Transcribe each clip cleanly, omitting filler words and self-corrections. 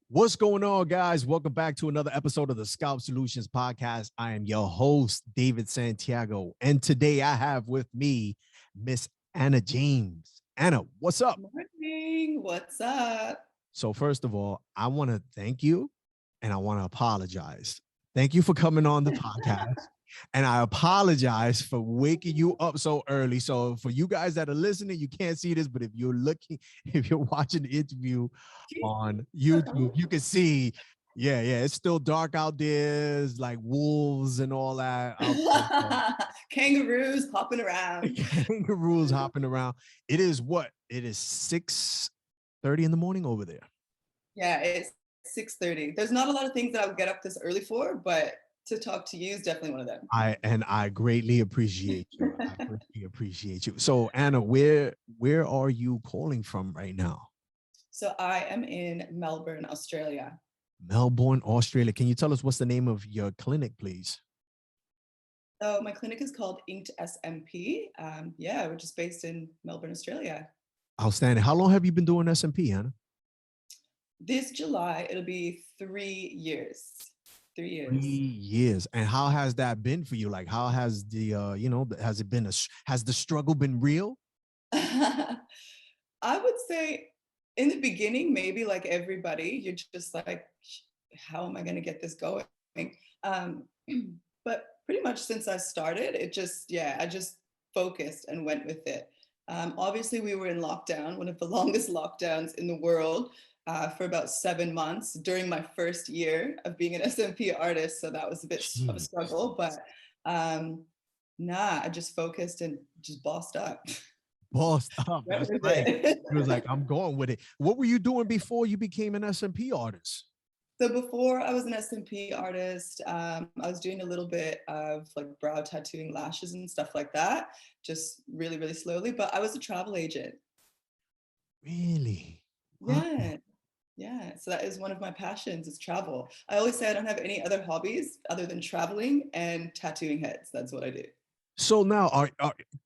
What's going on, guys? Welcome back to another episode of the Scalp Solutions podcast. I am your host, David Santiago, and today I have with me Miss Anna James. Anna, what's up? Morning. What's up? So first of all, I want to thank you and I want to apologize. Thank you for coming on the podcast. And I apologize for waking you up so early. So for you guys that are listening, you can't see this, but if you're if you're watching the interview on YouTube, you can see, yeah, it's still dark out there. It's like wolves and all that out there. Kangaroos hopping around. Kangaroos hopping around. It is what? It is 6:30 in the morning over there. Yeah, it's 6:30. There's not a lot of things that I would get up this early for, but to talk to you is definitely one of them. I greatly appreciate you. I greatly appreciate you. So Anna, where are you calling from right now? So I am in Melbourne, Australia. Melbourne, Australia. Can you tell us what's the name of your clinic, please? So my clinic is called Inkd SMP. We're just based in Melbourne, Australia. Outstanding. How long have you been doing SMP, Anna? This July, it'll be 3 years. 3 years. 3 years. And how has that been for you? Like, how has the, has it been, has the struggle been real? I would say in the beginning, maybe like everybody, you're just like, how am I going to get this going? But pretty much since I started, I just focused and went with it. Obviously, we were in lockdown, one of the longest lockdowns in the world. For about 7 months during my first year of being an SMP artist. So that was a bit of a struggle, but I just focused and just bossed up. Bossed up, that's right. It was like, I'm going with it. What were you doing before you became an SMP artist? So before I was an SMP artist, I was doing a little bit of like brow tattooing, lashes and stuff like that, just really, really slowly, but I was a travel agent. Really? Yeah. Yeah, so that is one of my passions, is travel. I always say I don't have any other hobbies other than traveling and tattooing heads. That's what I do. So now,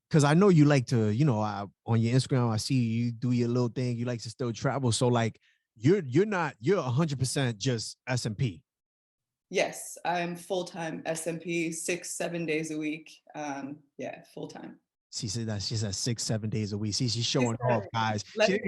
because I know you like to, on your Instagram, I see you do your little thing. You like to still travel. So like, you're 100% just SMP. Yes, I'm full-time SMP, 6-7 days a week. Full-time. She said 6-7 days a week. See, she's showing off, guys. She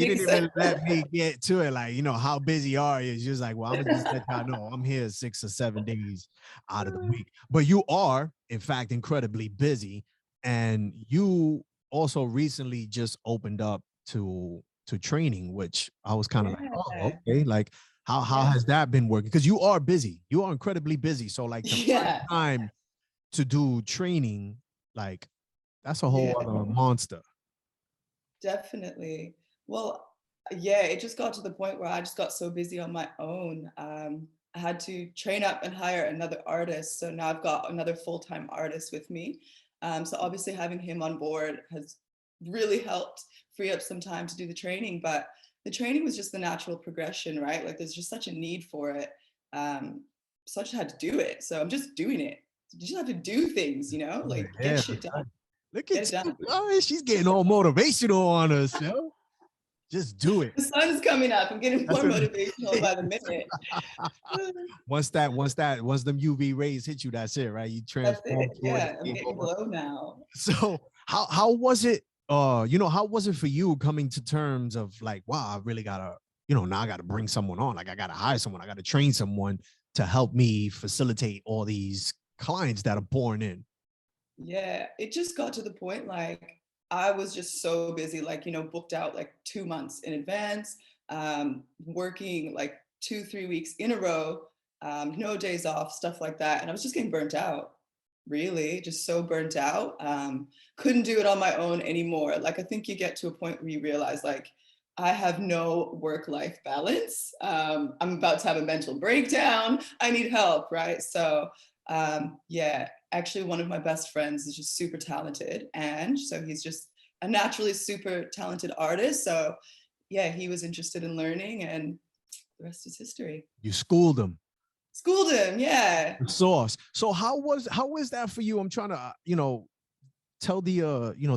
didn't even let me get to it. Like, how busy are you? She was like, well, I'm gonna just let y'all know I'm here 6 or 7 days out of the week. But you are, in fact, incredibly busy. And you also recently just opened up to training, which I was kind of like, oh, okay. Like, how has that been working? Because you are busy. You are incredibly busy. So like the time to do training, like, that's a whole other monster. Definitely. Well, yeah, it just got to the point where I just got so busy on my own. I had to train up and hire another artist. So now I've got another full-time artist with me. So obviously having him on board has really helped free up some time to do the training. But the training was just the natural progression, right? Like there's just such a need for it. So I just had to do it. So I'm just doing it. You just have to do things, like get shit done. Look at you. Oh, she's getting all motivational on us, yo. Just do it. The sun's coming up. I'm getting more motivational by the minute. Once them UV rays hit you, that's it, right? You transform. Yeah, I'm getting glow now. So how was it? How was it for you coming to terms of like, wow, I really gotta, now I gotta bring someone on. Like I gotta hire someone. I gotta train someone to help me facilitate all these clients that are pouring in. Yeah, it just got to the point like I was just so busy, like, booked out like 2 months in advance, working like 2-3 weeks in a row, no days off, stuff like that. And I was just getting burnt out, really, just so burnt out. Couldn't do it on my own anymore. Like, I think you get to a point where you realize like, I have no work-life balance. I'm about to have a mental breakdown. I need help, right? So actually one of my best friends is just super talented. And so he's just a naturally super talented artist. So yeah, he was interested in learning and the rest is history. You schooled him. Schooled him, yeah. The sauce. So how was that for you? I'm trying to, tell the,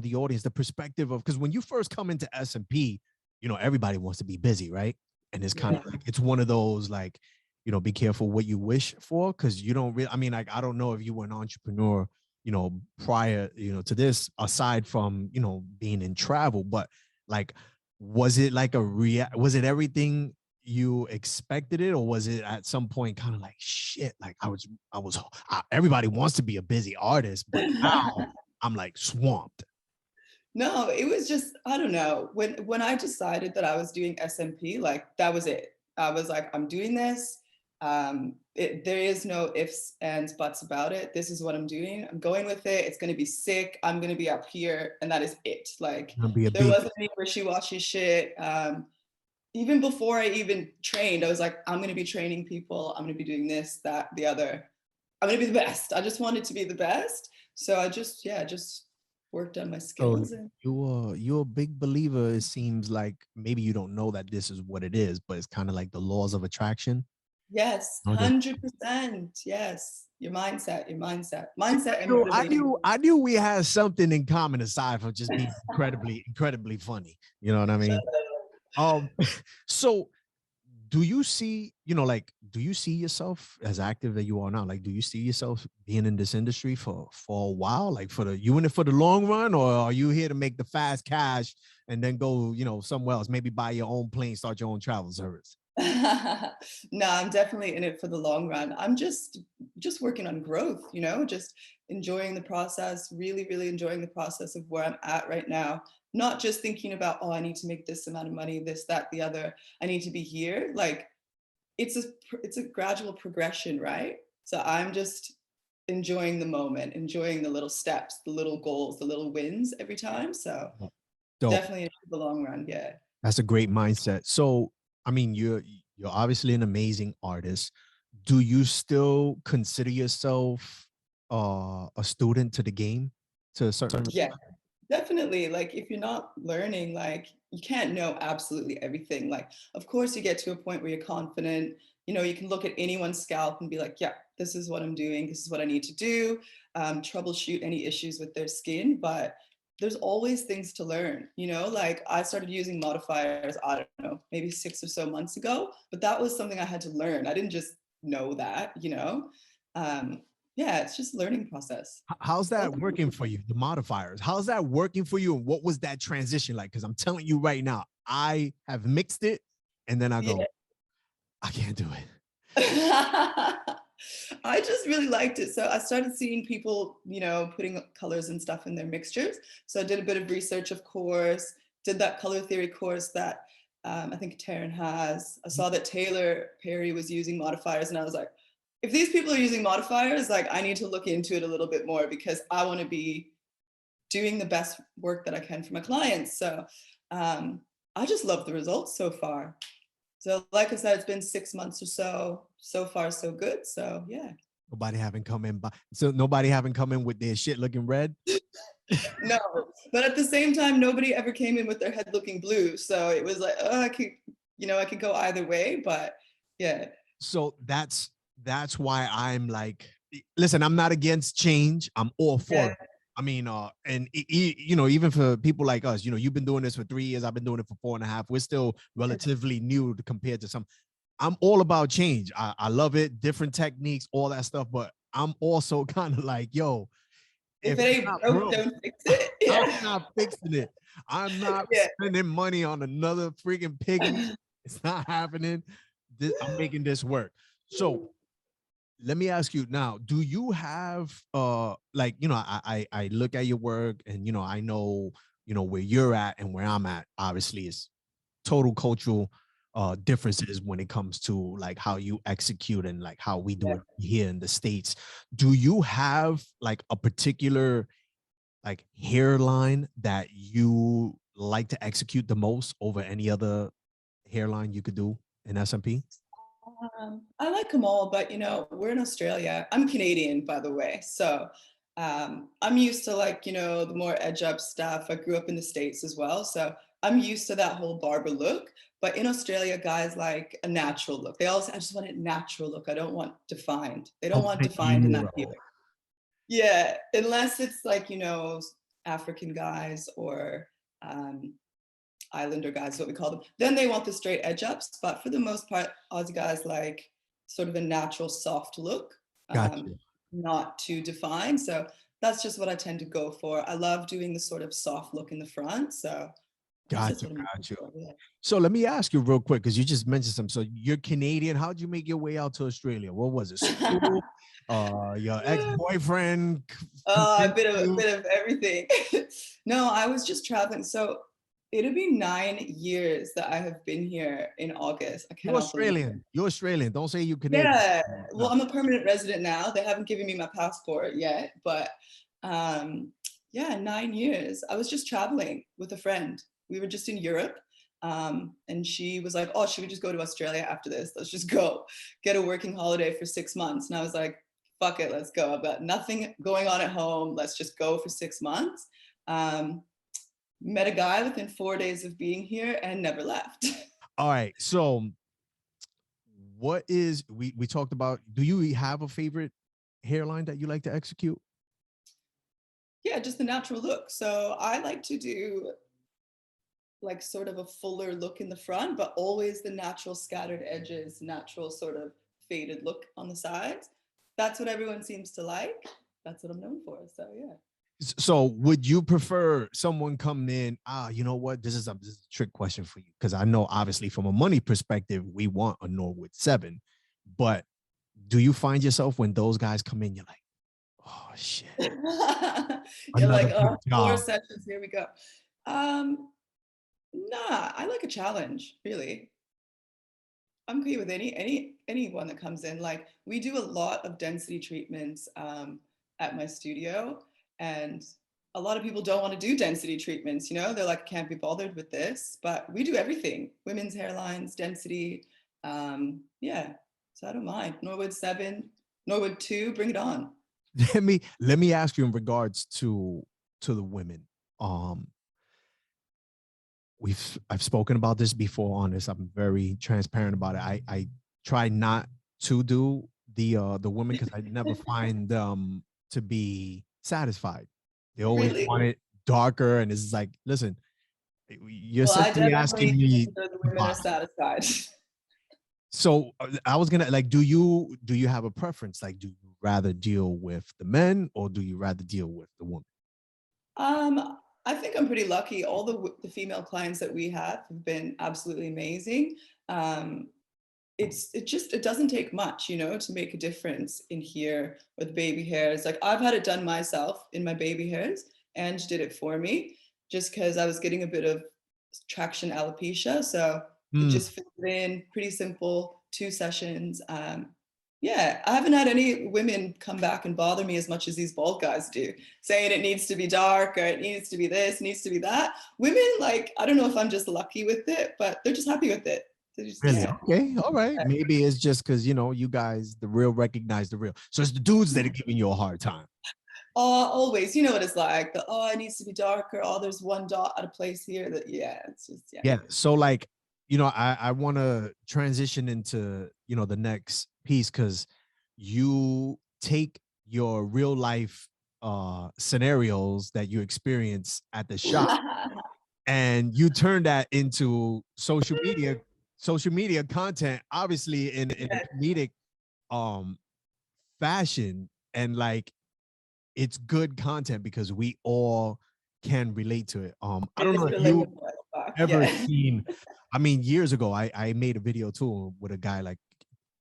the audience the perspective of, because when you first come into SMP, everybody wants to be busy, right? And it's kind of like, it's one of those like, you know, be careful what you wish for, because you don't really, I mean, like, I don't know if you were an entrepreneur, you know, prior, you know, to this, aside from, you know, being in travel, but like, was it like was it everything you expected it, or was it at some point kind of like shit, like everybody wants to be a busy artist, but now I'm like swamped? No, it was just, I don't know. When I decided that I was doing SMP, like that was it. I was like, I'm doing this. There is no ifs, ands, buts about it. This is what I'm doing. I'm going with it. It's going to be sick. I'm going to be up here, and that is it. Like Gonna be a there beast. wasn't any wishy-washy shit. Even before I even trained, I was like, I'm going to be training people. I'm going to be doing this, that, the other. I'm going to be the best. I just wanted to be the best. So I just, yeah, just worked on my So skills. And you're a big believer. It seems like maybe you don't know that this is what it is, but it's kind of like the laws of attraction. yes, Oh, 100%. Yes. Mindset and I motivation. knew, I knew we had something in common aside from just being incredibly funny. You know what I mean? Um, so do you see, you know, like, do you see yourself as active that you are now? Like, do you see yourself being in this industry for a while? Like, you in it for the long run, or are you here to make the fast cash and then go, you know, somewhere else, maybe buy your own plane, start your own travel service? No, I'm definitely in it for the long run. I'm just working on growth, you know, just enjoying the process, really, really enjoying the process of where I'm at right now. Not just thinking about, oh, I need to make this amount of money, this, that, the other. I need to be here. Like it's a gradual progression, right? So I'm just enjoying the moment, enjoying the little steps, the little goals, the little wins every time. So Dope. definitely in the long run, yeah. That's a great mindset. So, I mean, you're obviously an amazing artist. Do you still consider yourself a student to the game to a certain Yeah, extent? definitely. Like if you're not learning, like you can't know absolutely everything. Like, of course, you get to a point where you're confident. You know, you can look at anyone's scalp and be like, yeah, this is what I'm doing. This is what I need to do. Troubleshoot any issues with their skin. But there's always things to learn. You know, like I started using modifiers, I don't know, maybe 6 or so months ago. But that was something I had to learn. I didn't just know that, you know. Um, yeah, it's just a learning process. How's that working for you, the modifiers? How's that working for you? And what was that transition like? Because I'm telling you right now, I have mixed it and then I Yeah. go, I can't do it. I just really liked it. So I started seeing people, you know, putting colors and stuff in their mixtures. So I did a bit of research, of course, did that color theory course that I think Taryn has. I saw that Taylor Perry was using modifiers, and I was like, if these people are using modifiers, like I need to look into it a little bit more because I want to be doing the best work that I can for my clients. So I just love the results so far. So, like I said, it's been 6 months or so. So far, so good. So, yeah. Nobody haven't come in by, so nobody haven't come in with their shit looking red. No, but at the same time, nobody ever came in with their head looking blue. So it was like, oh, I could go either way. But yeah. So that's why I'm like, listen, I'm not against change. I'm all for Yeah. it. I mean, and you know, even for people like us, you know, you've been doing this for 3 years. I've been doing it for 4.5. We're still relatively new compared to some. I'm all about change. I love it, different techniques, all that stuff. But I'm also kind of like, yo, If if it it's ain't not broke, broke, don't fix it. I'm Yeah. not fixing it. I'm not Yeah. spending money on another freaking pygmy. It's not happening. I'm making this work. So let me ask you now, do you have like, you know, I look at your work and, you know, I know, you know, where you're at and where I'm at, obviously is total cultural differences when it comes to like how you execute and like how we do Yeah. it here in the States. Do you have like a particular like hairline that you like to execute the most over any other hairline you could do in SMP? I like them all, but you know, we're in Australia. I'm Canadian, by the way. So I'm used to like, you know, the more edge up stuff. I grew up in the States as well. So I'm used to that whole barber look. But in Australia, guys like a natural look. I just want a natural look. I don't want defined. They don't Oh, want thank defined in that you. field. Yeah, unless it's like, you know, African guys or um, Islander guys, what we call them. Then they want the straight edge ups, but for the most part, Aussie guys like sort of a natural soft look, Gotcha. not too defined. So that's just what I tend to go for. I love doing the sort of soft look in the front. So that's just Gotcha. what I'm Gotcha. looking for. Yeah. So let me ask you real quick, because you just mentioned some. So you're Canadian. How'd you make your way out to Australia? What was it? School? Your ex-boyfriend? A bit You? of everything. No, I was just traveling. So it'll be 9 years that I have been here in August. I You're cannot believe it. Australian. You're Australian. Don't say you Canadian. Yeah. Well, No. I'm a permanent resident now. They haven't given me my passport yet, but yeah, 9 years. I was just traveling with a friend. We were just in Europe. And she was like, oh, should we just go to Australia after this? Let's just go get a working holiday for 6 months. And I was like, fuck it, let's go. I've got nothing going on at home. Let's just go for 6 months. Met a guy within 4 days of being here and never left. All right. So what is, we talked about, do you have a favorite hairline that you like to execute? Yeah, just the natural look. So I like to do like sort of a fuller look in the front, but always the natural scattered edges, natural sort of faded look on the sides. That's what everyone seems to like. That's what I'm known for. So yeah. So would you prefer someone coming in, you know what, this is a trick question for you, because I know obviously from a money perspective, we want a Norwood 7, but do you find yourself when those guys come in, you're like, oh shit, You're like, another oh, big 4 job? sessions, here we go. Nah, I like a challenge, really. I'm okay with anyone that comes in. Like we do a lot of density treatments at my studio, and a lot of people don't want to do density treatments. You know, they're like, can't be bothered with this, but we do everything: women's hairlines, density. Yeah, so I don't mind. Norwood 7, Norwood 2, bring it on. Let me ask you in regards to the women. I've spoken about this before on this. I'm very transparent about it. I try not to do the women because I never find them to be satisfied. They always Really? want it darker, and it's like, listen, you're Well, I essentially definitely asking make me sure the to women buy. are satisfied. So I was gonna like, do you have a preference? Like, do you rather deal with the men or do you rather deal with the woman? I think I'm pretty lucky. All the female clients that we have been absolutely amazing. Um, it doesn't take much, you know, to make a difference in here with baby hairs. Like I've had it done myself in my baby hairs. Ange did it for me just because I was getting a bit of traction alopecia. So it Mm. just fit in, pretty simple, 2 sessions. Yeah, I haven't had any women come back and bother me as much as these bald guys do, saying it needs to be dark or it needs to be this, needs to be that. Women, like, I don't know if I'm just lucky with it, but they're just happy with it. Just, Really? yeah. Okay. All right. Maybe it's just because, you know, you guys, the real recognize the real. So it's the dudes that are giving you a hard time. Always, you know what it's like. It needs to be darker. Oh, there's one dot out of place here. That yeah, it's just yeah. Yeah. So like, you know, I want to transition into, you know, the next piece, because you take your real life scenarios that you experience at the shop and you turn that into social media content, obviously in a comedic um fashion, and like it's good content because we all can relate to it. I It don't know is if you relatable as fuck. ever Yeah. seen, I mean, years ago, I made a video too with a guy like,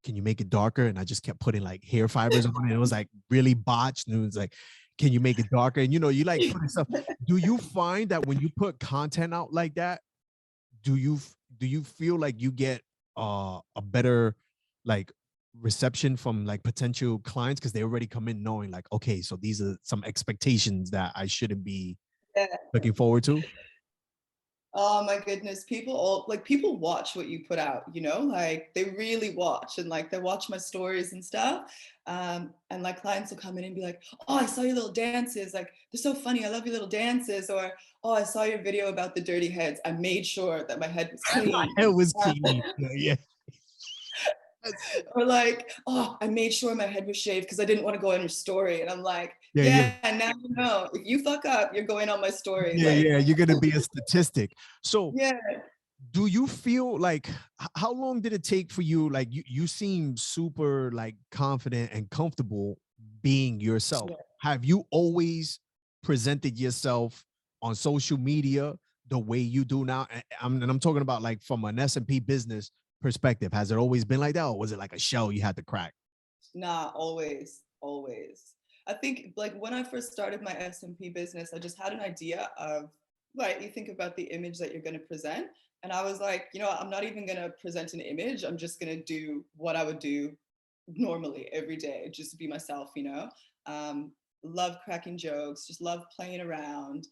can you make it darker? And I just kept putting like hair fibers on it. It was like really botched. And it was like, can you make it darker? And you know, you like putting stuff. Do you find that when you put content out like that, do you feel like you get a better like reception from like potential clients because they already come in knowing like, okay, so these are some expectations that I shouldn't be Yeah. looking forward to? Oh my goodness, people watch what you put out, you know, like they really watch and like they watch my stories and stuff. And like clients will come in and be like, oh, I saw your little dances, like they're so funny, I love your little dances. Or, oh, I saw your video about the dirty heads, I made sure that my head was My clean. head was clean. Yeah. Or like, oh, I made sure my head was shaved because I didn't want to go on your story. And I'm like, Yeah, yeah. Yeah, and now you know. If you fuck up, you're going on my story. Yeah, Like, yeah. You're gonna be a statistic. So yeah, do you feel like how long did it take for you? Like you seem super like confident and comfortable being yourself. yeah, Have you always presented yourself on social media the way you do now? And I'm talking about like from an SMP business perspective. Has it always been like that, or was it like a shell you had to crack? nah, always, always. I think like when I first started my SMP business, I just had an idea of, right, you think about the image that you're going to present. And I was like, you know, I'm not even going to present an image. I'm just going to do what I would do normally every day, just be myself, you know. Um, love cracking jokes, just love playing around.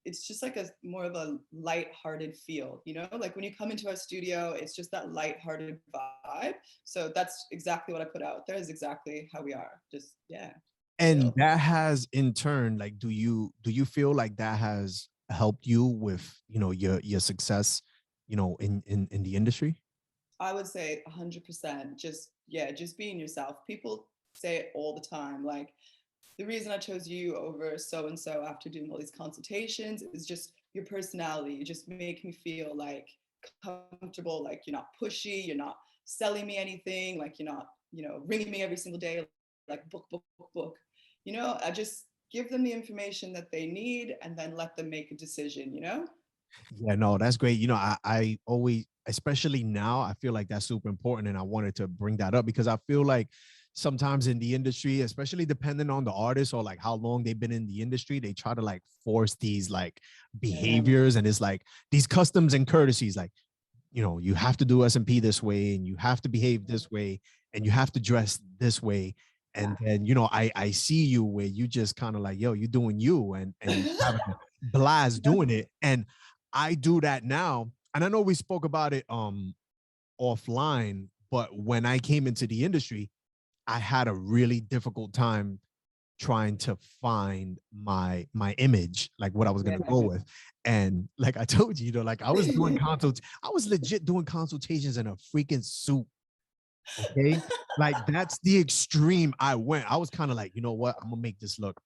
It's just like a more of a light-hearted feel, you know, like when you come into our studio, it's just that light-hearted vibe. So that's exactly what I put out there, is exactly how we are. Just, yeah, And chill. that has in turn, like, do you feel like that has helped you with, your success, in the industry? I would say 100%. Just, yeah, just being yourself. People say it all the time. Like, the reason I chose you over so and so after doing all these consultations is just your personality. You just make me feel like comfortable, like you're not pushy, you're not selling me anything, like you're not, you know, ringing me every single day, like book, book, book, book. You know, I just give them the information that they need and then let them make a decision, you know? Yeah, no, that's great. I always, especially now, I feel like that's super important. And I wanted to bring that up because I feel like sometimes in the industry, especially depending on the artist or like how long they've been in the industry, they try to like force these like Yeah. behaviors, and it's like these customs and courtesies, like, you have to do SMP this way, and you have to behave this way, and you have to dress this way. And then, I see you where you just kind of like, yo, you're doing you, and having a blast doing it. And I do that now. And I know we spoke about it offline, but when I came into the industry, I had a really difficult time trying to find my image, like what I was gonna Yeah. go with. And like I told you, like I was legit doing consultations in a freaking suit. Okay. Like that's the extreme I went. I was kind of like, you know what? I'm gonna make this look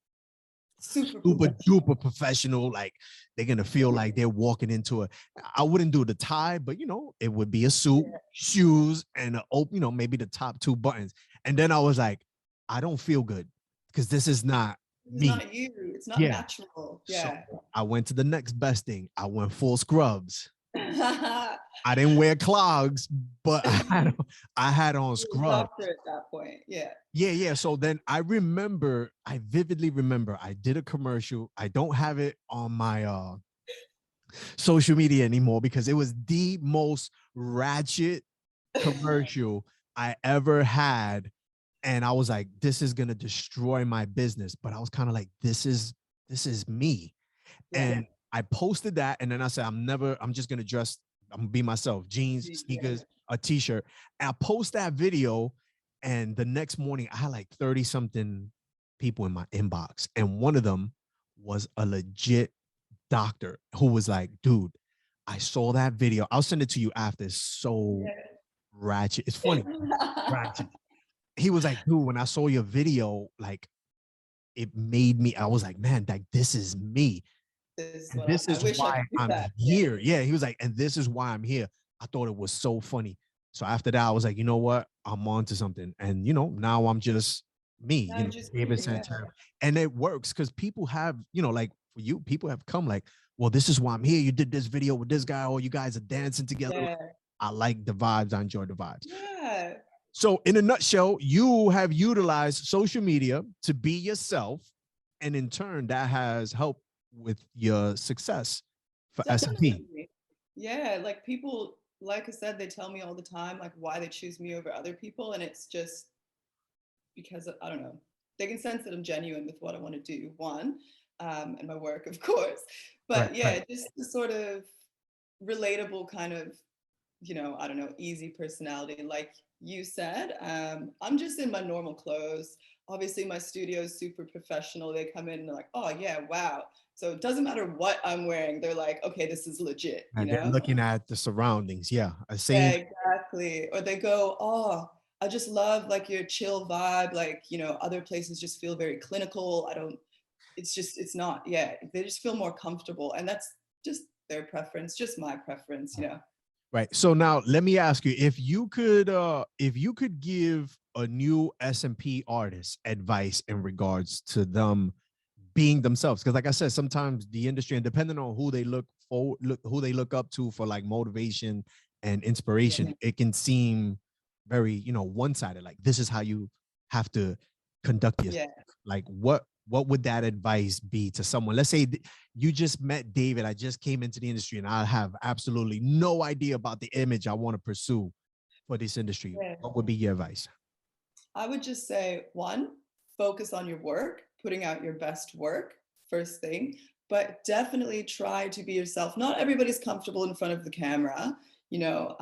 Super super professional. duper professional. Like they're gonna feel like they're walking into a. I wouldn't do the tie, but it would be a suit, Yeah. shoes, and maybe the top two buttons. And then I was like, I don't feel good because this is not It's me. not you. It's not Yeah. natural. So Yeah. I went to the next best thing. I went full scrubs. I didn't wear clogs, but I had on You're a scrubs. doctor at that point. Yeah. Yeah, yeah. So then I vividly remember I did a commercial. I don't have it on my social media anymore because it was the most ratchet commercial I ever had. And I was like, this is gonna destroy my business. But I was kind of like, this is me. Yeah. And I posted that, and then I said, I'm just gonna dress, I'm gonna be myself, jeans, Yeah. sneakers, a t-shirt. And I post that video, and the next morning I had like 30 something people in my inbox. And one of them was a legit doctor who was like, dude, I saw that video. I'll send it to you after. It's so ratchet. It's funny. Ratchet. He was like, dude, when I saw your video, like it made me, I was like, man, like this is me. This is And what this I is wish I why could do I'm that. Yeah. here. Yeah, he was like, and this is why I'm here. I thought it was so funny. So after that, I was like, you know what? I'm on to something. And now I'm just me, Now just David you. Yeah. Santana. And it works because people have, like for you, people have come like, well, this is why I'm here. You did this video with this guy, or you guys are dancing together. Yeah. I like the vibes. I enjoy the vibes. Yeah. So, in a nutshell, you have utilized social media to be yourself. And in turn, that has helped with your success for SMP. Definitely. Yeah. Like people, like I said, they tell me all the time, like why they choose me over other people. And it's just because I don't know, they can sense that I'm genuine with what I want to do, one, and my work, of course. Right, But right. yeah, just the sort of relatable kind of, you know, I don't know, easy personality. Like you said, I'm just in my normal clothes. Obviously, my studio is super professional. They come in and they're like, oh, yeah, wow. So it doesn't matter what I'm wearing. They're like, okay, this is legit, you And they're know? looking at the surroundings. Yeah, I Yeah, seen. exactly. Or they go, oh, I just love like your chill vibe. Like, you know, other places just feel very clinical. It's not, yeah, they just feel more comfortable. And that's just their preference, just my preference, you know. Right. So now let me ask you, if you could give a new SMP artist advice in regards to them being themselves, because like I said, sometimes the industry, and depending on who they who they look up to for like motivation and inspiration, Yeah. it can seem very, you know, one-sided. Like this is how you have to conduct yourself. Yeah. Like what would that advice be to someone? Let's say you just met David. I just came into the industry and I have absolutely no idea about the image I want to pursue for this industry. Yeah. What would be your advice? I would just say, one, focus on your work, putting out your best work, first thing, but definitely try to be yourself. Not everybody's comfortable in front of the camera, you know,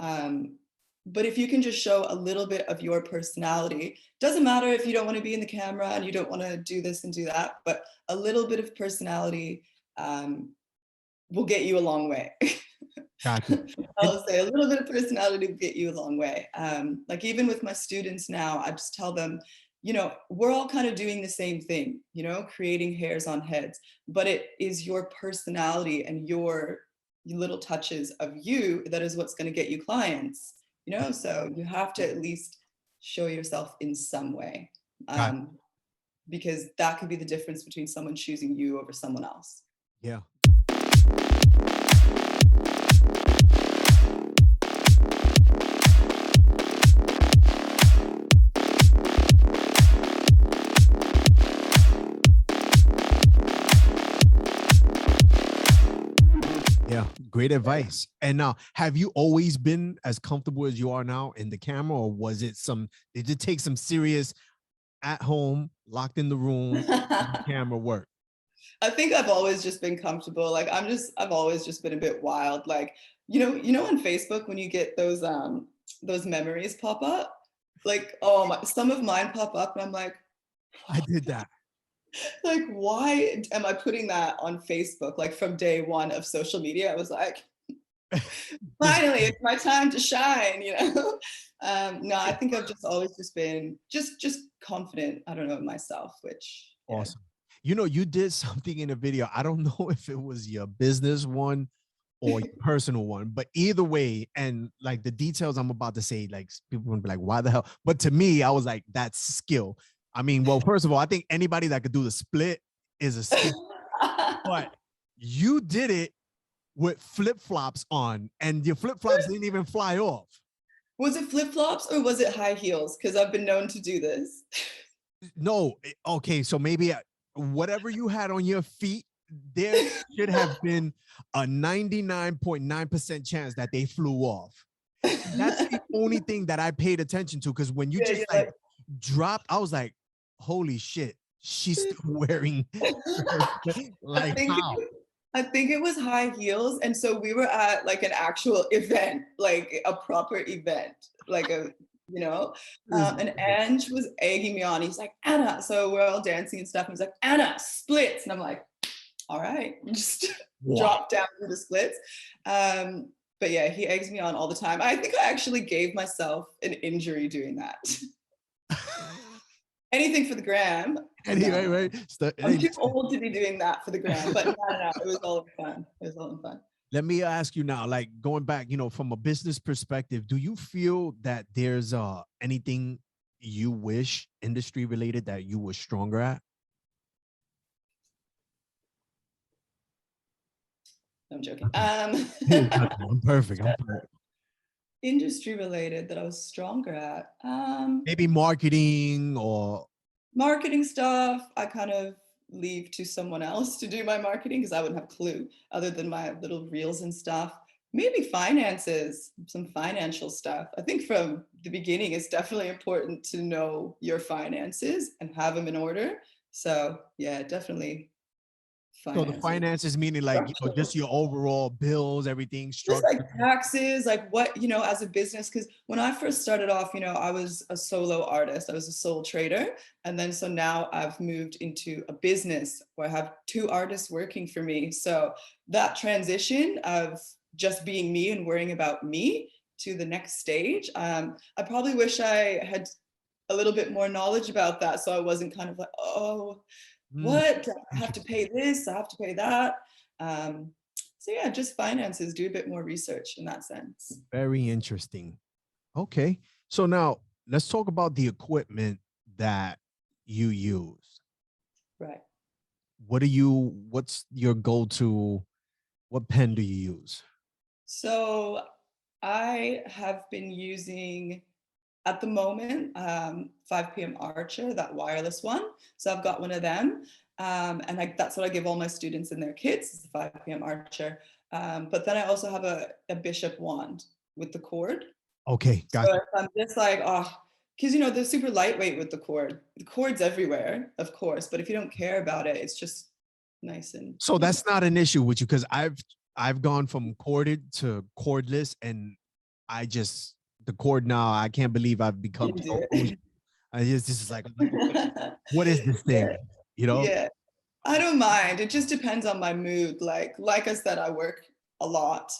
but if you can just show a little bit of your personality, doesn't matter if you don't want to be in the camera and you don't want to do this and do that, but a little bit of personality will get you a long way. Gotcha. And I'll say a little bit of personality will get you a long way. Like even with my students now, I just tell them, you know, we're all kind of doing the same thing, you know, creating hairs on heads, but it is your personality and your little touches of you that is what's going to get you clients, you know, so you have to at least show yourself in some way, got because that could be the difference between someone choosing you over someone else. yeah. Yeah, great advice. And now, have you always been as comfortable as you are now in the camera, or did it take some serious at home, locked in the room, camera work? I think I've always just been comfortable. Like I've always just been a bit wild. Like, you know, on Facebook when you get those memories pop up, like, oh my, some of mine pop up and I'm I did that. like, why am I putting that on Facebook? Like from day one of social media, I was like, Just finally, it's my time to shine, you know? No, I think I've just always just been just confident, I don't know, in myself, which, yeah. awesome. You know, you did something in a video. I don't know if it was your business one or your personal one, but either way, and like the details I'm about to say, like people would be like, why the hell? But to me, I was like, that's skill. I mean, well, first of all, I think anybody that could do the split is a skill, but you did it with flip-flops on, and your flip-flops didn't even fly off. Was it flip-flops or was it high heels? Because I've been known to do this. No, okay, so maybe whatever you had on your feet, there should have been a 99.9% chance that they flew off. That's the only thing that I paid attention to, because when you Yeah, just like dropped, I was like, holy shit, she's still wearing I like think how? I think it was high heels, and so we were at like an actual event, like a proper event, like a you know, and Ange was egging me on. He's like, Anna, so we're all dancing and stuff. And he's like, Anna, splits, and I'm like, all right, just Wow. drop down to the splits. But yeah, he eggs me on all the time. I think I actually gave myself an injury doing that. Anything for the gram. Anyway, No. right? I'm Hey, too old to be doing that for the gram, but no, it was all in fun. It was all in fun. let me ask you now, like going back, you know, from a business perspective, do you feel that there's anything you wish industry related that you were stronger at? No, I'm joking. I'm perfect. I'm perfect. Industry related that I was stronger at. Maybe marketing or Marketing stuff, I kind of leave to someone else to do my marketing because I wouldn't have a clue other than my little reels and stuff. Maybe finances, some financial stuff. I think from the beginning, it's definitely important to know your finances and have them in order. So yeah, definitely so the finances. finances meaning like, you know, just your overall bills, everything Just like structured. taxes, like what, you know, as a business, because when I first started off, you know, I was a solo artist, I was a sole trader. And then so now I've moved into a business where I have two artists working for me. So that transition of just being me and worrying about me to the next stage. I probably wish I had a little bit more knowledge about that, so I wasn't kind of like, oh, what? I have to pay this, I have to pay that. So yeah, just finances, do a bit more research in that sense. Very interesting. Okay. So now let's talk about the equipment that you use. Right. What's your go-to, what pen do you use? So I have been using, at the moment, 5 p.m. Archer, that wireless one. So I've got one of them. And that's what I give all my students and their kids, is the 5 p.m. Archer. But then I also have a Bishop wand with the cord. Okay, So gotcha. if I'm just like, oh, because they're super lightweight with the cord. The cord's everywhere, of course, but if you don't care about it, it's just nice and. So that's not an issue with you, because I've gone from corded to cordless, and the cord now, I can't believe I've become so bougie. This is like, what is this thing? Yeah. You know? Yeah. I don't mind. It just depends on my mood. Like I said, I work a lot.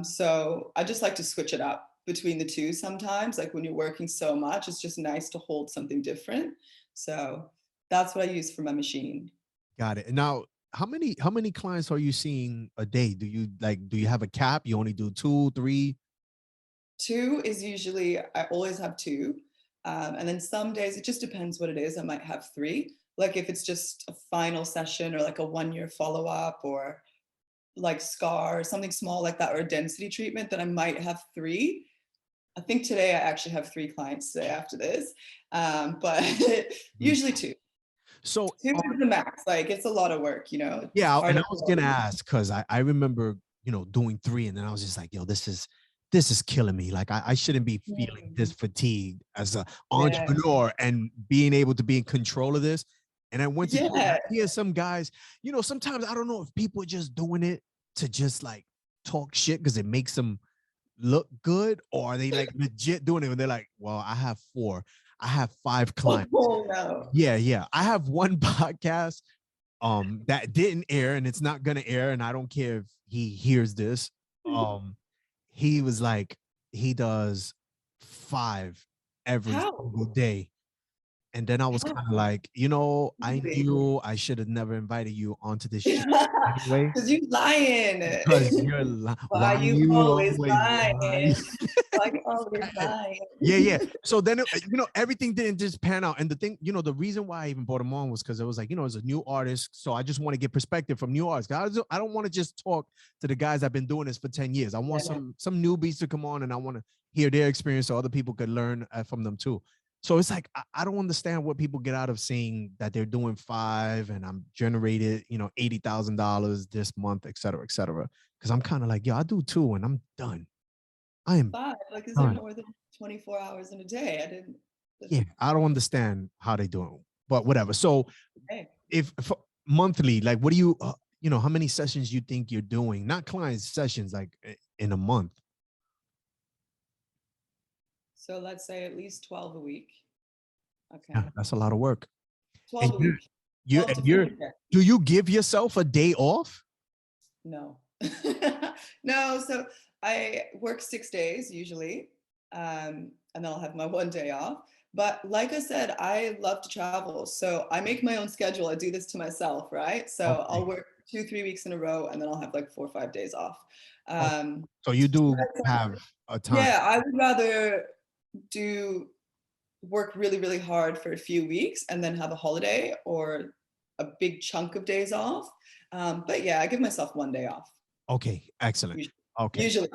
So I just like to switch it up between the two sometimes. Like when you're working so much, it's just nice to hold something different. So that's what I use for my machine. Got it. Now, how many clients are you seeing a day? Do you have a cap? You only do 2, 3? 2 is usually, I always have 2. And then some days, it just depends what it is. I might have 3. Like if it's just a final session or like a 1-year follow-up or like scar or something small like that, or a density treatment, then I might have 3. I think today I actually have 3 clients today after this, but usually 2. So 2 is the max. Like it's a lot of work, It's yeah, hard and I to was gonna ask, because I remember doing 3, and then I was just like, yo, this is killing me. Like I shouldn't be feeling this fatigue as an Yeah. entrepreneur and being able to be in control of this. And I went to Yeah. hear some guys, sometimes I don't know if people are just doing it to just like talk shit because it makes them look good, or are they like legit doing it when they're like, well, I have 4, I have 5 clients. Oh no. Yeah. I have one podcast that didn't air, and it's not gonna air, and I don't care if he hears this. He was like, he does 5 every How? single day. And then I was How? kind of like, I knew I should have never invited you onto this show anyway. Because you lying. Because Why why you you always always lie? lying? Why you always lying? Yeah. So then, everything didn't just pan out. And the thing, the reason why I even brought him on was because it was like, it's a new artist. So I just want to get perspective from new artists. I don't want to just talk to the guys that have been doing this for 10 years. I want some newbies to come on, and I want to hear their experience so other people could learn from them too. So it's like, I don't understand what people get out of saying that they're doing 5 and I'm generated, $80,000 this month, et cetera, et cetera. Because I'm kind of like, yo, I do 2 and I'm done. I am 5. Like, is there done. more than 24 hours in a day? I didn't. Yeah, I don't understand how they do it, but whatever. So if monthly, like, what do you, how many sessions you think you're doing? Not client sessions, like in a month. So let's say at least 12 a week. Okay. Yeah, that's a lot of work. 12 a week. Do you give yourself a day off? No. No, so I work 6 days usually, and then I'll have my 1 day off. But like I said, I love to travel. So I make my own schedule. I do this to myself, right? So I'll work 2, 3 weeks in a row, and then I'll have like 4 or 5 days off. So you do have a time. Yeah, I would rather work really, really hard for a few weeks and then have a holiday or a big chunk of days off. But yeah, I give myself 1 day off. Okay, excellent. Okay. Usually.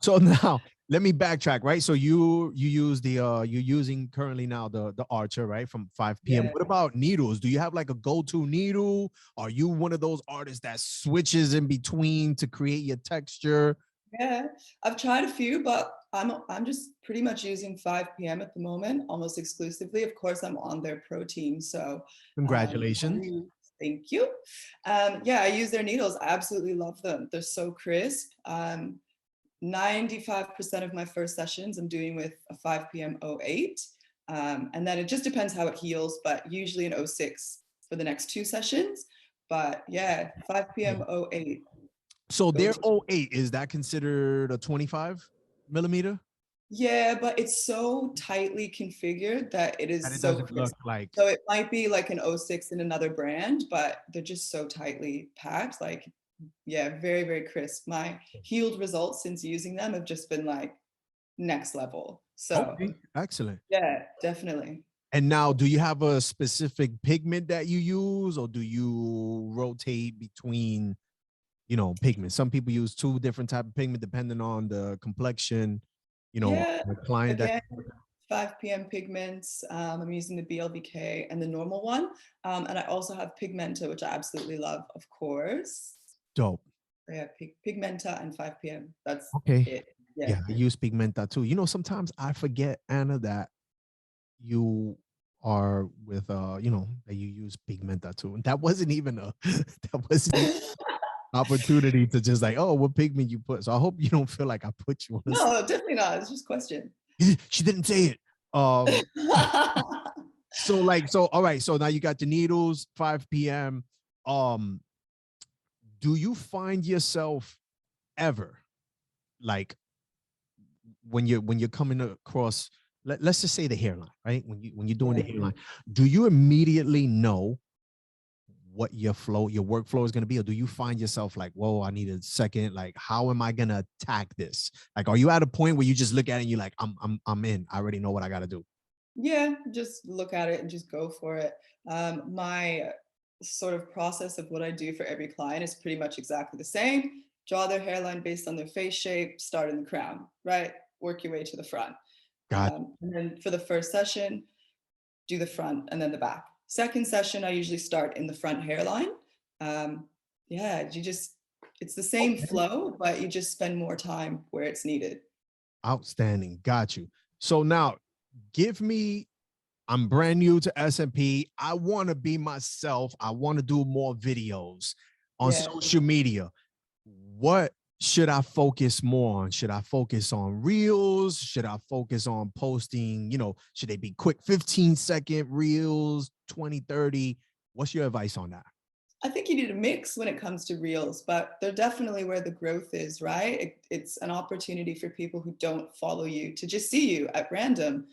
So now let me backtrack, right? So you use you're using currently now the Archer, right? From 5 p.m. Yeah. What about needles? Do you have like a go-to needle? Are you one of those artists that switches in between to create your texture? Yeah, I've tried a few, but I'm just pretty much using 5 p.m. at the moment, almost exclusively. Of course, I'm on their pro team, so Congratulations. Thank you. Yeah, I use their needles. I absolutely love them. They're so crisp. 95% of my first sessions I'm doing with a 5 p.m. 08. And then it just depends how it heals, but usually an 06 for the next 2 sessions. But yeah, 5 p.m. 08. So their 08, is that considered a 25? millimeter? Yeah, but it's so tightly configured that it And is it so doesn't look crisp. like, So it might be like an '06 in another brand, but they're just so tightly packed. Like, yeah, very, very crisp. My healed results since using them have just been like next level. So okay, excellent. yeah, definitely. And now, do you have a specific pigment that you use, or do you rotate between, pigments? Some people use two different type of pigment depending on the complexion, Yeah, the client that. again, 5 p.m. pigments. I'm using the BLVK and the normal one. And I also have Pigmenta, which I absolutely love, of course. Dope. Yeah, Pigmenta and 5 p.m. That's Okay. it. Yeah. Yeah, I use pigmenta too. Sometimes I forget, Anna, that you are with that you use pigmenta too. And that wasn't even a that wasn't even opportunity to just like, oh, what pigment you put. So I hope you don't feel like I put you on this. No, definitely not. It's just a question. She didn't say it. So all right, so now you got the needles, 5 p.m. Um, do you find yourself ever like when you're coming across, let's just say the hairline, right? When you're doing the hairline, do you immediately know what your workflow is going to be, or do you find yourself like, whoa, I need a second, like how am I going to attack this? Like, are you at a point where you just look at it and you're like, I'm in, I already know what I got to do? Yeah, just look at it and just go for it. My sort of process of what I do for every client is pretty much exactly the same. Draw their hairline based on their face shape, start in the crown, right? Work your way to the front. God. And then for the first session, do the front and then the back. Second session, I usually start in the front hairline. Yeah, it's the same Okay. flow, but you just spend more time where it's needed. Outstanding. Got you. So now give me, I'm brand new to SMP. I want to be myself. I want to do more videos on Yeah. social media. What should I focus more on? Should I focus on reels? Should I focus on posting? Should they be quick 15-second reels, 20, 30? What's your advice on that? I think you need a mix when it comes to reels, but they're definitely where the growth is, right? It's an opportunity for people who don't follow you to just see you at random.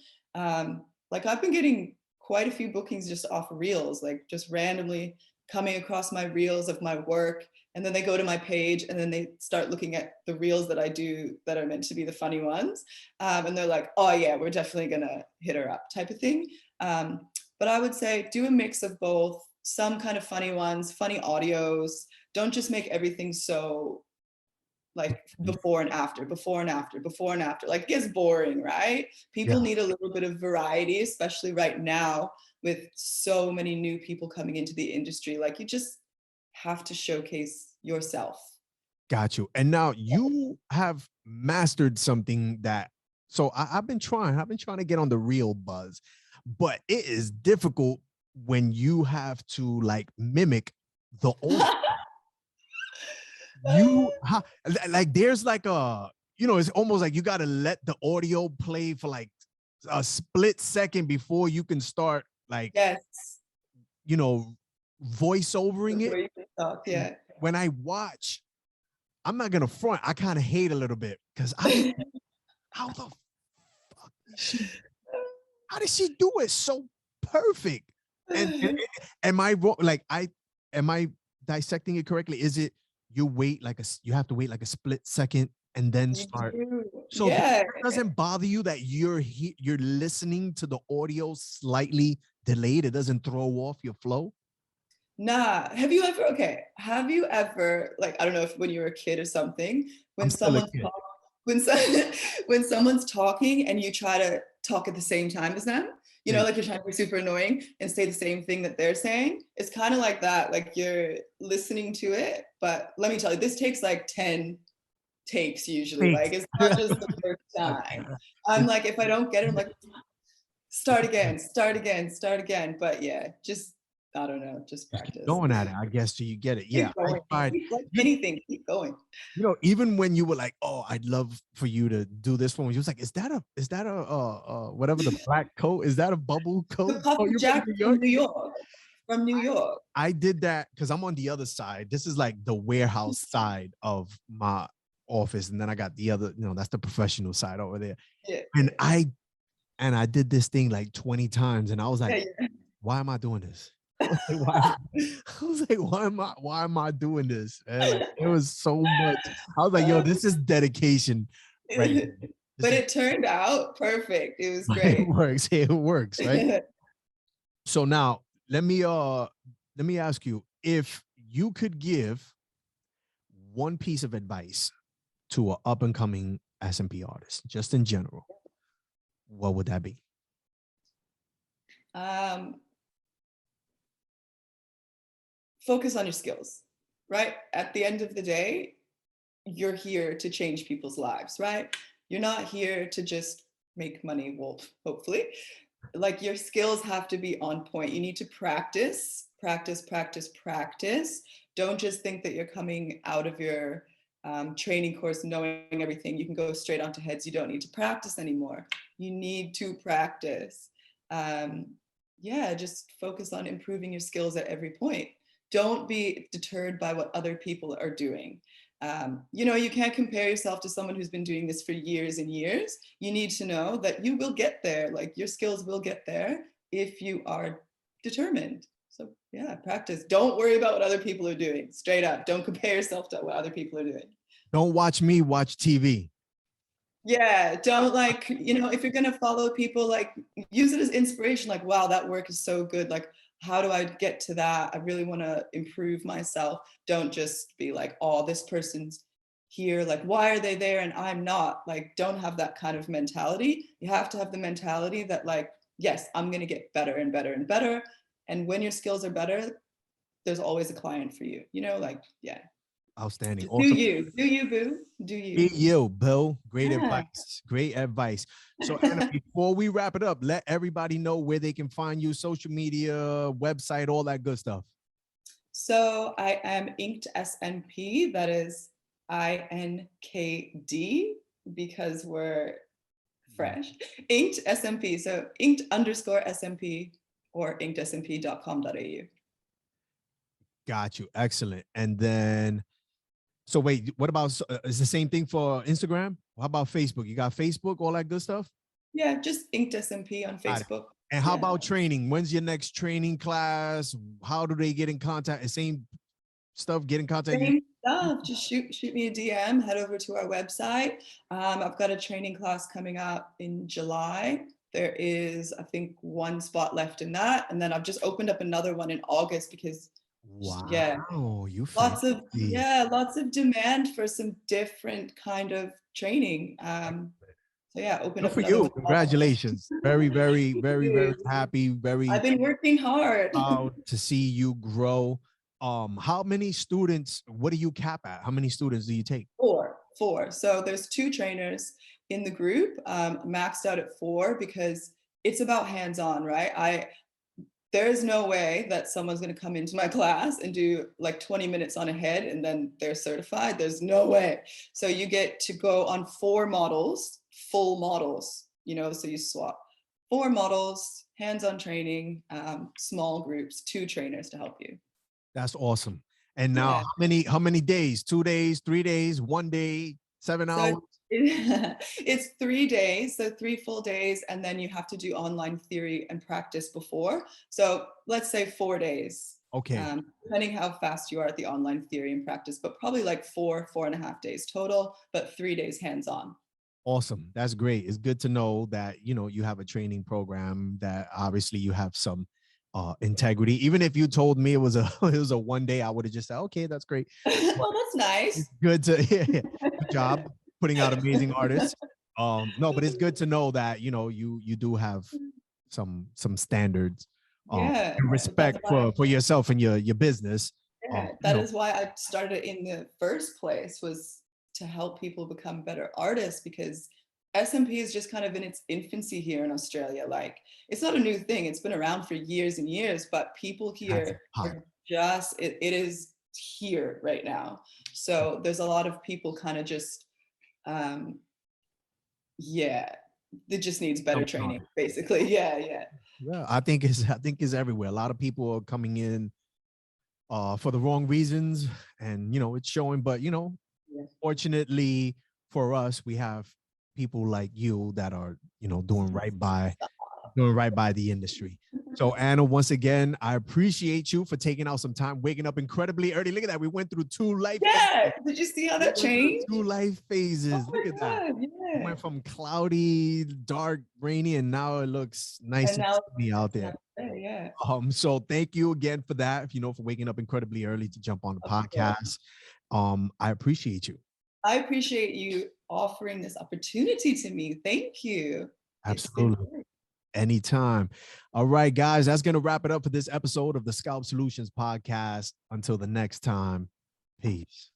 Like I've been getting quite a few bookings just off of reels, like just randomly coming across my reels of my work. And then they go to my page and then they start looking at the reels that I do that are meant to be the funny ones. And they're like, oh yeah, we're definitely gonna hit her up type of thing. But I would say do a mix of both, some kind of funny ones, funny audios. Don't just make everything so like before and after, before and after, before and after. Like it gets boring, right? People Yeah. need a little bit of variety, especially right now with so many new people coming into the industry. Like you just have to showcase yourself. Got you. And now you have mastered something that, so I've been trying to get on the real buzz, but it is difficult when you have to like mimic the old. Like there's like it's almost like you got to let the audio play for like a split second before you can start like, Yes. voice overing it. Before you can talk, yeah. When I watch, I'm not gonna front, I kind of hate a little bit because I be like, how the fuck did she how did she do it so perfect? And am I wrong? Like am I dissecting it correctly? Is it you have to wait like a split second and then You start? do. So Yeah. that doesn't bother you that you're listening to the audio slightly delayed? It doesn't throw off your flow? Nah. Have you ever, like, I don't know if when you were a kid or something, I'm when still a someone's kid. when so, when someone's talking and you try to talk at the same time as them, Yeah. like you're trying to be super annoying and say the same thing that they're saying. It's kind of like that. Like you're listening to it, but let me tell you, this takes like 10 takes usually. Thanks. Like it's not just the first time. I'm like, if I don't get it, I'm like, start again, start again, start again. But yeah, just I don't know, just Just keep practice. going at it, I guess, till you get it. Yeah, Keep I going. tried. Keep, like You, anything, keep going. even when you were like, "Oh, I'd love for you to do this one," you was like, is that a whatever the black coat? Is that a bubble The coat? Oh, puffer you're from jacket New from York. New York. From New York. I did that because I'm on the other side. This is like the warehouse side of office, and then I got the other, that's the professional side over there. Yeah. And I did this thing like 20 times, and I was like, Yeah. why am I doing this? I was like, why am I doing this? And like, it was so much. I was like, yo, this is dedication, right here. This But is it turned out perfect. It was it great. works. It works, right? So now let me ask you, if you could give one piece of advice to an up and coming SMP artist, just in general, what would that be? Focus on your skills, right? At the end of the day, you're here to change people's lives, right? You're not here to just make money, well, hopefully. Like, your skills have to be on point. You need to practice, practice, practice, practice. Don't just think that you're coming out of your training course knowing everything. You can go straight onto heads. You don't need to practice anymore. You need to practice. Yeah, just focus on improving your skills at every point. Don't be deterred by what other people are doing. You can't compare yourself to someone who's been doing this for years and years. You need to know that you will get there. Like, your skills will get there if you are determined. So yeah, practice. Don't worry about what other people are doing. Straight up. Don't compare yourself to what other people are doing. Don't watch me, watch TV. Yeah, don't, if you're going to follow people, like, use it as inspiration. Like, wow, that work is so good. Like, how do I get to that? I really want to improve myself. Don't just be like, oh, this person's here. Like, why are they there and I'm not? Like, don't have that kind of mentality. You have to have the mentality that, like, yes, I'm going to get better and better and better. And when your skills are better, there's always a client for you, yeah. Outstanding. Do Awesome. you, boo? Do you? Be you, Bill. Great Yeah. advice. Great advice. So Anna, before we wrap it up, let everybody know where they can find you, social media, website, all that good stuff. So I am Inkd SMP. That is INKD, because we're fresh. Inkd SMP. So Inkd_SMP or inkedSMP.com.au. Got you. Excellent. And then, so wait, what about, is the same thing for Instagram? How about Facebook? You got Facebook, all that good stuff? Yeah, just Inkd SMP on Facebook. And how about training? When's your next training class? How do they get in contact? The same stuff, get in contact? Same stuff. Just shoot me a DM, head over to our website. I've got a training class coming up in July. There is, I think, one spot left in that. And then I've just opened up another one in August because, you lots of demand for some different kind of training. So yeah, open up for another you. one. Congratulations. Very, very, very, very happy. Very I've been working hard. proud to see you grow. How many students, what do you cap at? How many students do you take? Four. So there's 2 trainers in the group, maxed out at 4 because it's about hands-on, right? There is no way that someone's going to come into my class and do like 20 minutes on a head and then they're certified. There's no way. So you get to go on 4 models, full models, so you swap 4 models, hands-on training, small groups, 2 trainers to help you. That's awesome. And now how many days? 2 days, 3 days, 1 day, 7 hours? It's 3 days, so 3 full days, and then you have to do online theory and practice before. So let's say 4 days. Okay. Depending how fast you are at the online theory and practice, but probably like 4.5 days total, but 3 days hands-on. Awesome. That's great. It's good to know that, you have a training program, that obviously you have some integrity. Even if you told me it was a 1 day, I would have just said, okay, that's great. Well, that's nice. It's good to good job putting out amazing artists. No, but it's good to know that you do have some standards, and respect for yourself and your business. That is why I started in the first place, was to help people become better artists, because SMP is just kind of in its infancy here in Australia. Like, it's not a new thing. It's been around for years and years, but people here are just, it is here right now. So there's a lot of people kind of just, it just needs better training, basically. Yeah. I think it's everywhere. A lot of people are coming in for the wrong reasons, and it's showing, but Fortunately for us, we have people like you that are, you know, doing right by the industry. So Anna, once again, I appreciate you for taking out some time, waking up incredibly early. Look at that. We went through 2 life Yeah. phases. Did you see how that changed? 2 life phases. Oh Look my at that. God, We yeah. went from cloudy, dark, rainy, and now it looks nice And and now sunny out there. yeah. So thank you again for that, you know, for waking up incredibly early to jump on the Of course. podcast. I appreciate you. I appreciate you offering this opportunity to me. Thank you. It's been Absolutely. great. Anytime. All right, guys, that's going to wrap it up for this episode of the Scalp Solutions podcast. Until the next time, peace.